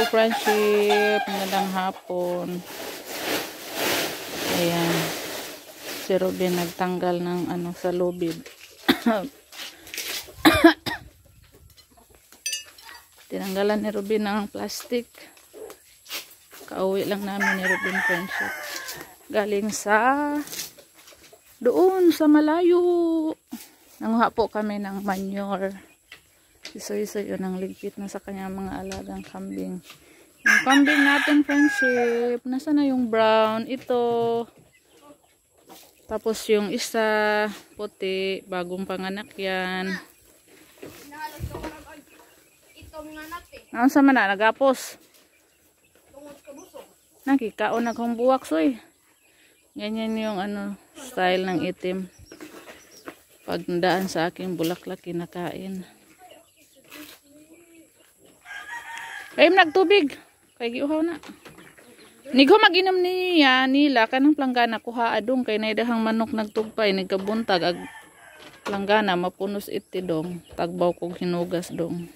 friendship. Magandang hapon. Ayan. Si Robin nagtanggal ng ano sa lubid. Tinanggalan ni Robin ng plastic. Kauwi lang namin ni Robin friendship. Galing sa doon sa malayo. Nanguha po kami ng manure. Iso-iso yun ang ligpit na sa kanya mga alagang kambing. Yung kambing natin friendship. Nasa na yung brown? Ito. Tapos yung isa puti. Bagong panganak yan. Naan sa mana? Nagapos. Nakikaon na kong buwak soy. Ganyan yung ano style ng itim. Pag nadaan sa aking bulaklak kinakain. Kayong nagtubig. Kay giuhaw na. Nigo mag-inom niya nila kanang planggana kuha adong kay naidahang manok nagtugpay nagkabuntag ag planggana mapunos iti dong tagbaw kog hinugas dong.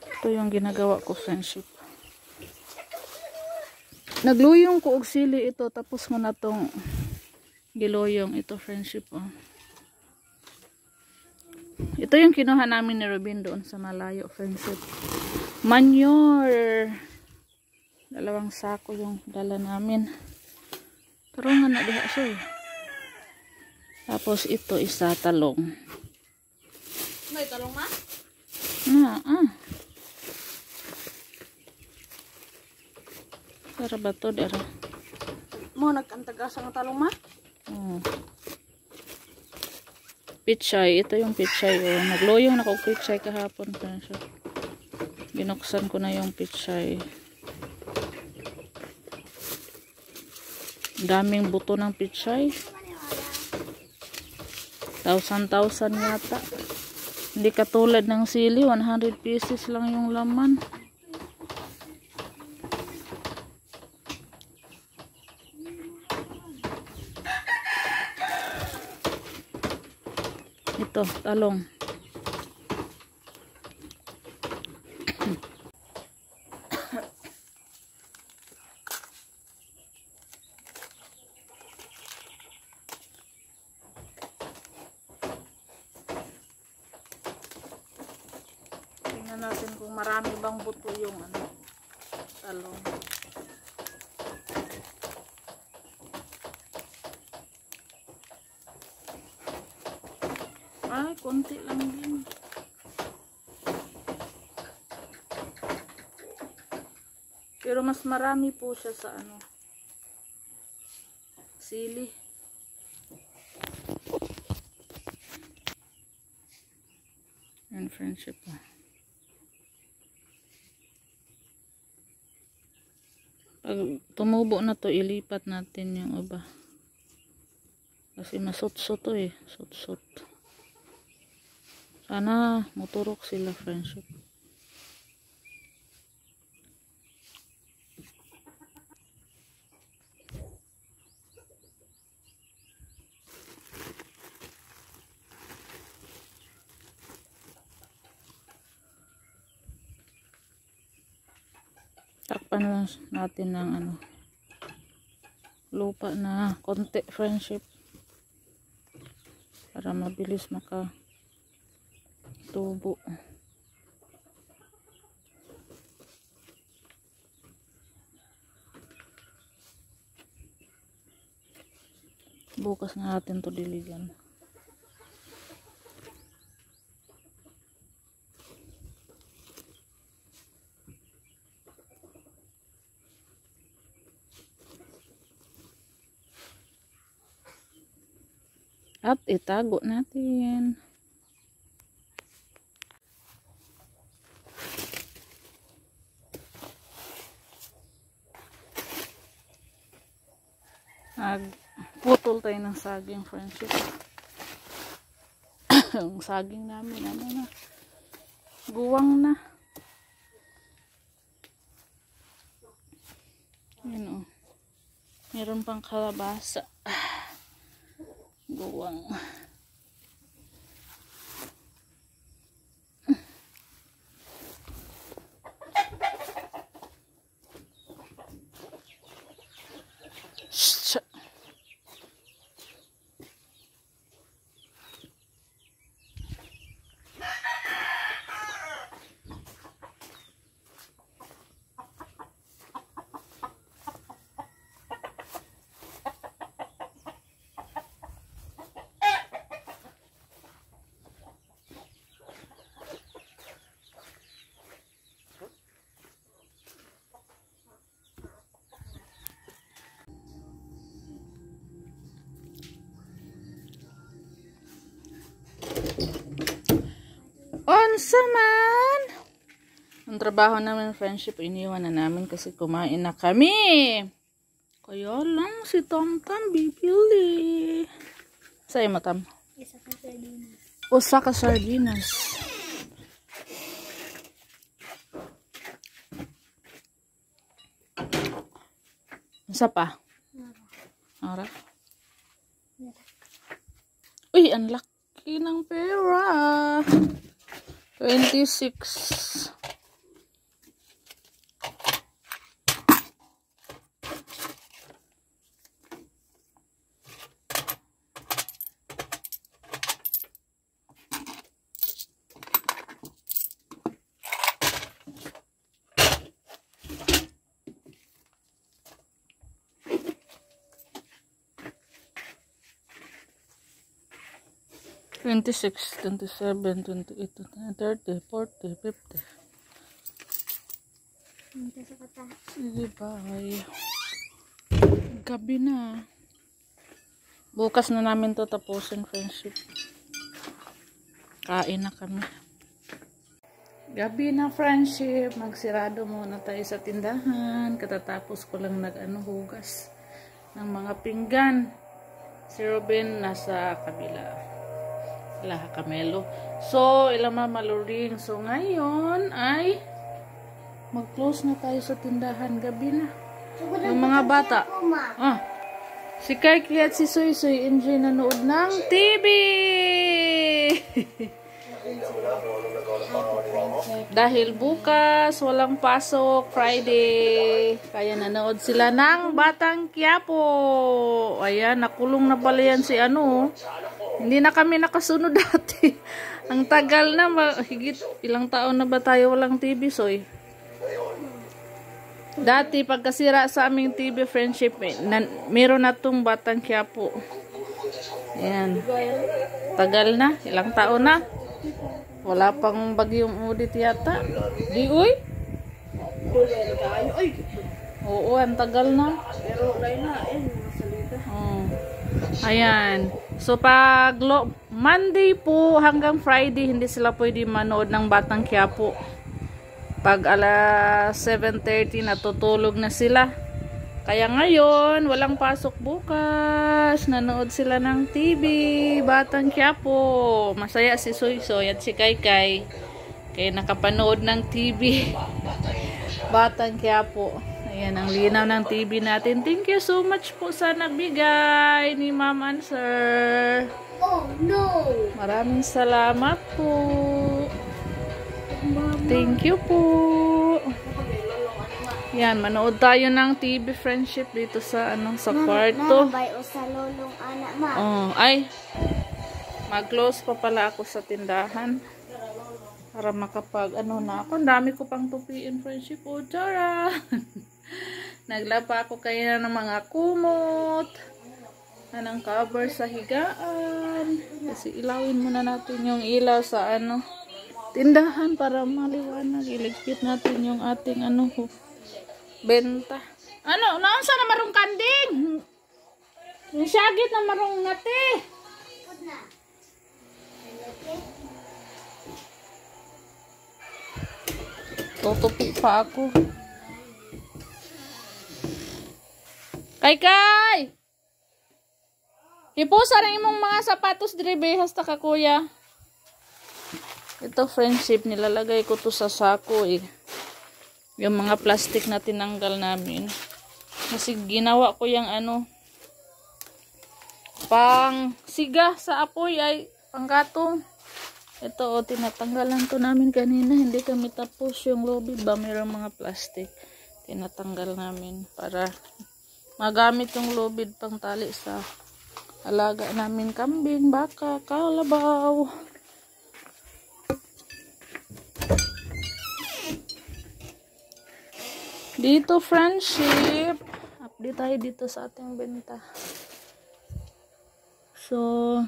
Ito yung ginagawa ko friendship. Nagluyong ko og sili ito tapos mo na tong giloyong ito friendship oh. Ito yung kinuha namin ni Robin doon sa malayo friendship. Manure. 2 sako yung dala namin. Tarungan na diha siya. Tapos ito isa talong. May talong ma? Para ba to dara? Mo nagkantagas ang talong ma? Pichay, ito yung pichay oh. Nagloyong na kog pichay kahapon friendship. Binuksan ko na yung pichay. Daming buto ng pichay. 1,000 yata. Hindi katulad ng sili, 100 pieces lang yung laman. Ito, talong. Tingnan natin kung marami bang buto yung ano, talong. Ay, konti lang din. Pero mas marami po siya sa ano, sili. And friendship. Pag tumubo na to, ilipat natin yung iba. Kasi masot-sot to eh. Sot-sot. Sana muturok sila friendship. Takpan lang natin ng ano, lupa na konti friendship. Para mabilis maka tubo. Bukas na natin to diligan. At itago natin. Nagputol tayo ng saging friendship. Yung saging namin ano na, guwang na. Yun o, meron pang kalabasa. Guwang. Unsa man? Ang trabaho namin, friendship, iniwan na namin kasi kumain na kami. Kaya lang si Tamtam bibili. Sa'yo mo, Tam? Isa ka sardinas. Usa ka sardinas. Isa pa? Ara? Uy, ang laki ng pera. 26. $26, $27, $28, $30, $40, $50. Sa kata. Sige, bye. Gabi na. Bukas na namin to tapusin, friendship. Kain na kami. Gabi na, friendship. Magsirado muna tayo sa tindahan. Katatapos ko lang hugas ng mga pinggan. Si Robin nasa kabila. Laha Camelo. So, ilang maluring. So, ngayon ay mag-close na tayo sa tindahan. Gabi na. Yung mga bata. Si Kaiki at si Soy Soy enjoy nanood ng TV. Dahil bukas walang pasok, Friday. Kaya nanood sila ng Batang Quiapo. Ayan, nakulong na pala yan si Hindi na kami nakasunod dati. Ang tagal na, higit ilang taon na ba tayo walang TV, Soy? Dati, pagkasira sa aming TV friendship, meron na tong Batang Quiapo. Ayan. Tagal na, ilang taon na. Wala pang bagyong udit yata. Di, uy? Oo, ang tagal na. Pero, ayan. So, pag Monday po hanggang Friday, hindi sila pwede manood ng Batang Quiapo. Pag alas 7:30, natutulog na sila. Kaya ngayon, walang pasok bukas. Nanood sila ng TV, Batang Quiapo. Masaya si Soy Soy at si Kaykay. Kaya nakapanood ng TV, Batang Quiapo. Ayan, ang linaw ng TV natin. Thank you so much po sa nagbigay ni Ma'am and Sir. Oh, no! Maraming salamat po. Thank you po. Yan, manood tayo ng TV friendship dito sa sa kwarto. Ay, mag-close pa pala ako sa tindahan. Para makapag na ako. Ang dami ko pang tupiin friendship. O, tara! Naglapa ako kaya ng mga kumot. Anong cover sa higaan. Kasi ilawin muna natin yung ilaw sa tindahan para maliwanag. Iligpit natin yung ating benta. Naunsa na marong kanding? Yung syagit na marong nati. Tutupi pa ako. Kay! Ipusa rin imong mga sapatos dribe hasta ka kuya. Ito friendship, nilalagay ko to sa sako Yung mga plastic na tinanggal namin. Kasi ginawa ko yung pang siga sa apoy ay panggatong. Ito tinatanggalan to namin kanina. Hindi kami tapos yung lobby ba. Mayroong mga plastic. Tinatanggal namin para magamit yung lobid pang tali sa alaga namin kambing, baka, kalabaw. Dito friendship, update tayo dito sa ating benta. So,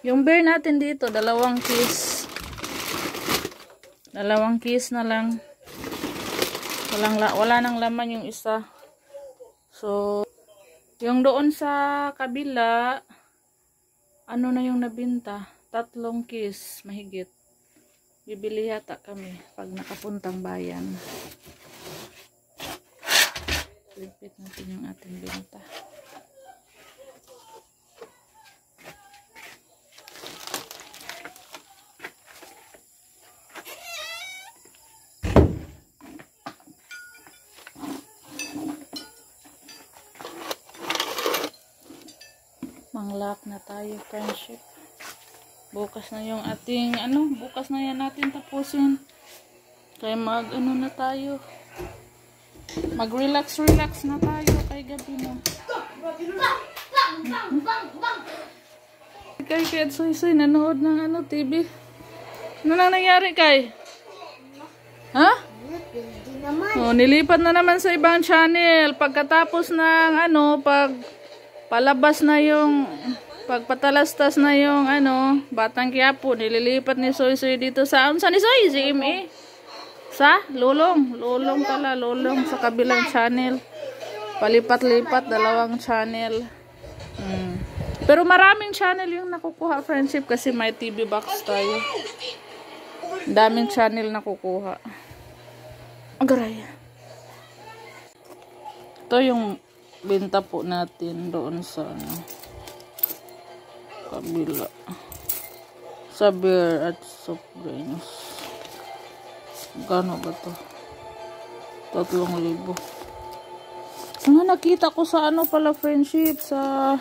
yung beer natin dito, 2 case. 2 case na lang. Wala nang laman yung isa. So, yung doon sa kabila, na yung nabinta? 3 case, mahigit. Bibili yata kami pag nakapuntang bayan. Repeat natin yung ating benta. Manglak na tayo, friendship. Bukas na yung ating, bukas na yan natin tapusin. Kaya na tayo. Mag-relax na tayo kay gabi na. Kay Soy, nanood ng TV. Ano lang nangyari kay? Ha? Oh, nilipat na naman sa ibang channel. Pagkatapos ng palabas na yung pagpatalastas na yung Batang Quiapo, nililipat ni Soy dito sa ni Soy, GMA. Sa Lulong sa kabilang channel. Palipat-lipat, dalawang channel. Pero maraming channel yung nakukuha, friendship, kasi may TV box tayo. Daming channel nakukuha. Agaray. Ito yung benta po natin doon sa kabila. Sa beer at soft drinks. Gano ba to? 3,000. Nakita ko sa pala, friendship, sa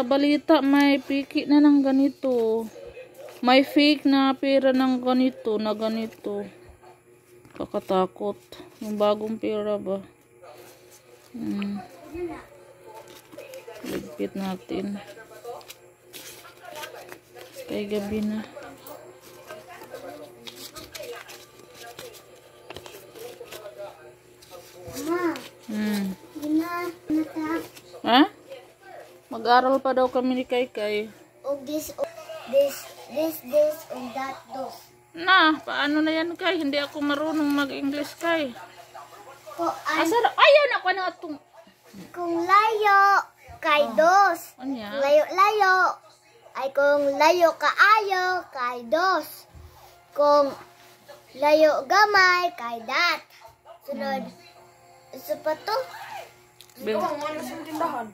balita, may piki na ng ganito. May fake na pera ng ganito, Kakatakot. Yung bagong pera ba? Ligpit natin. Kay gabi na. Ha? Mag-aral pa daw kami ni Kay. This, and that, those. Na, paano na yan, Kay? Hindi ako marunong mag-English, Kay. Ayaw na ko na itong. Kung layo, kay dos. Anya? Layo. Ay kung layo kaayo, kay dos. Kung layo gamay, kay dat. Sunod. Isa pa to? Ito ang mga sa tindahan.